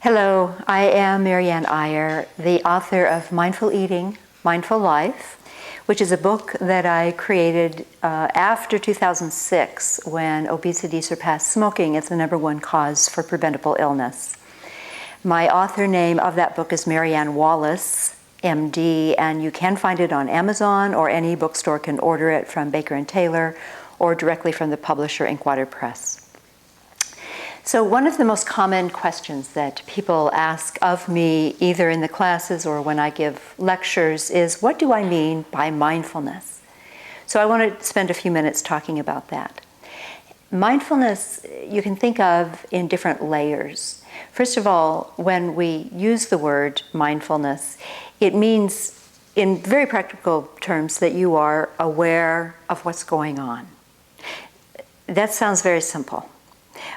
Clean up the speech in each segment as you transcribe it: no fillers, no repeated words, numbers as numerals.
Hello, I am Marianne Iyer, the author of Mindful Eating, Mindful Life, which is a book that I created after 2006 when obesity surpassed smoking as the #1 cause for preventable illness. My author name of that book is Marianne Wallace, MD, and you can find it on Amazon, or any bookstore can order it from Baker & Taylor or directly from the publisher Inkwater Press. So one of the most common questions that people ask of me, either in the classes or when I give lectures, is what do I mean by mindfulness? So I want to spend a few minutes talking about that. Mindfulness you can think of in different layers. First of all, when we use the word mindfulness, it means in very practical terms that you are aware of what's going on. That sounds very simple.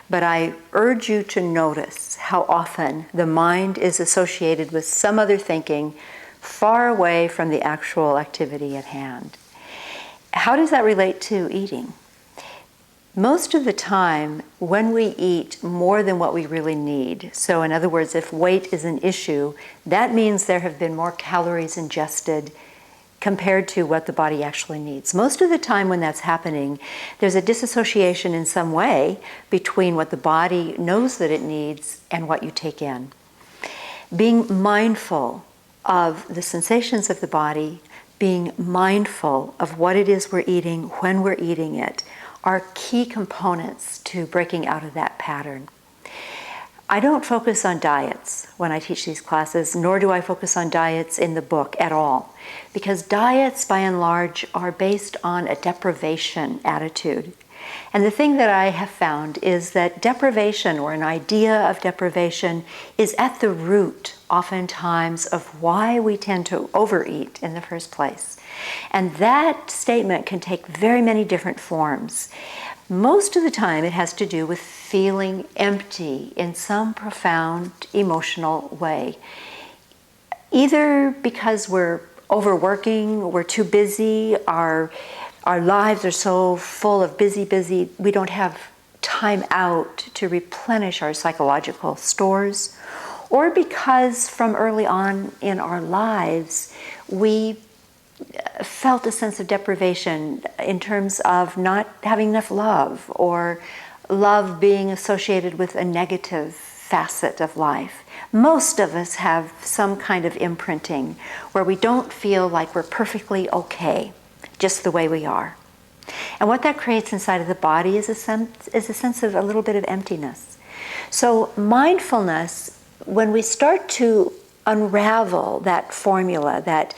But I urge you to notice how often the mind is associated with some other thinking far away from the actual activity at hand. How does that relate to eating? Most of the time, when we eat more than what we really need, so in other words, if weight is an issue, that means there have been more calories ingested compared to what the body actually needs. Most of the time when that's happening, there's a disassociation in some way between what the body knows that it needs and what you take in. Being mindful of the sensations of the body, being mindful of what it is we're eating, when we're eating it, are key components to breaking out of that pattern. I don't focus on diets when I teach these classes, nor do I focus on diets in the book at all, because diets, by and large, are based on a deprivation attitude. And the thing that I have found is that deprivation, or an idea of deprivation, is at the root, oftentimes, of why we tend to overeat in the first place. And that statement can take very many different forms. Most of the time it has to do with feeling empty in some profound emotional way. Either because we're overworking, we're too busy, our lives are so full of busy, we don't have time out to replenish our psychological stores, or because from early on in our lives we felt a sense of deprivation in terms of not having enough love, or love being associated with a negative facet of life. Most of us have some kind of imprinting where we don't feel like we're perfectly okay, just the way we are. And what that creates inside of the body is a sense of a little bit of emptiness. So mindfulness, when we start to unravel that formula, that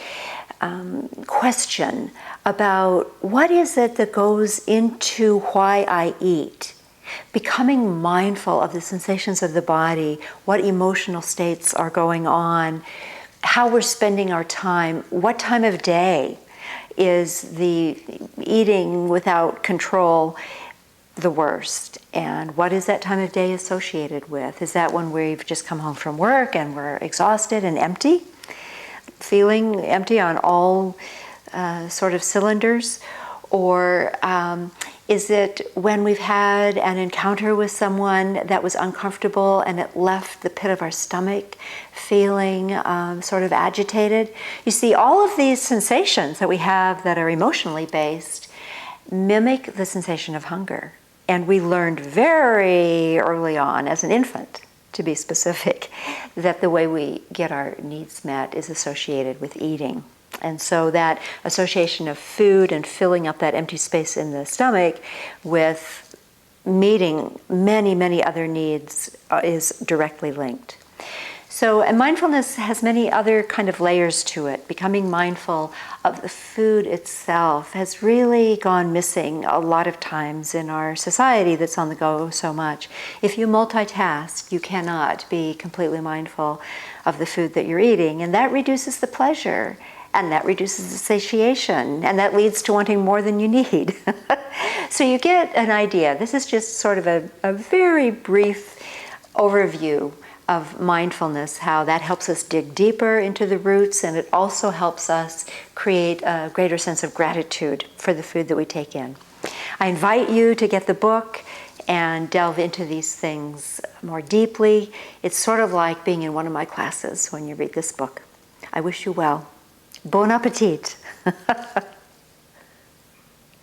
question about what is it that goes into why I eat, becoming mindful of the sensations of the body, what emotional states are going on, how we're spending our time, what time of day is the eating without control the worst, and what is that time of day associated with? Is that when we've just come home from work and we're exhausted and empty? Feeling empty on all sort of cylinders? Or is it when we've had an encounter with someone that was uncomfortable and it left the pit of our stomach feeling sort of agitated? You see, all of these sensations that we have that are emotionally based mimic the sensation of hunger. And we learned very early on, as an infant, to be specific, that the way we get our needs met is associated with eating. And so that association of food and filling up that empty space in the stomach with meeting many, many other needs is directly linked. So, and mindfulness has many other kind of layers to it. Becoming mindful of the food itself has really gone missing a lot of times in our society that's on the go so much. If you multitask, you cannot be completely mindful of the food that you're eating, and that reduces the pleasure, and that reduces the satiation, and that leads to wanting more than you need. So you get an idea. This is just sort of a very brief overview of mindfulness, how that helps us dig deeper into the roots, and it also helps us create a greater sense of gratitude for the food that we take in. I invite you to get the book and delve into these things more deeply. It's sort of like being in one of my classes when you read this book. I wish you well. Bon appetit.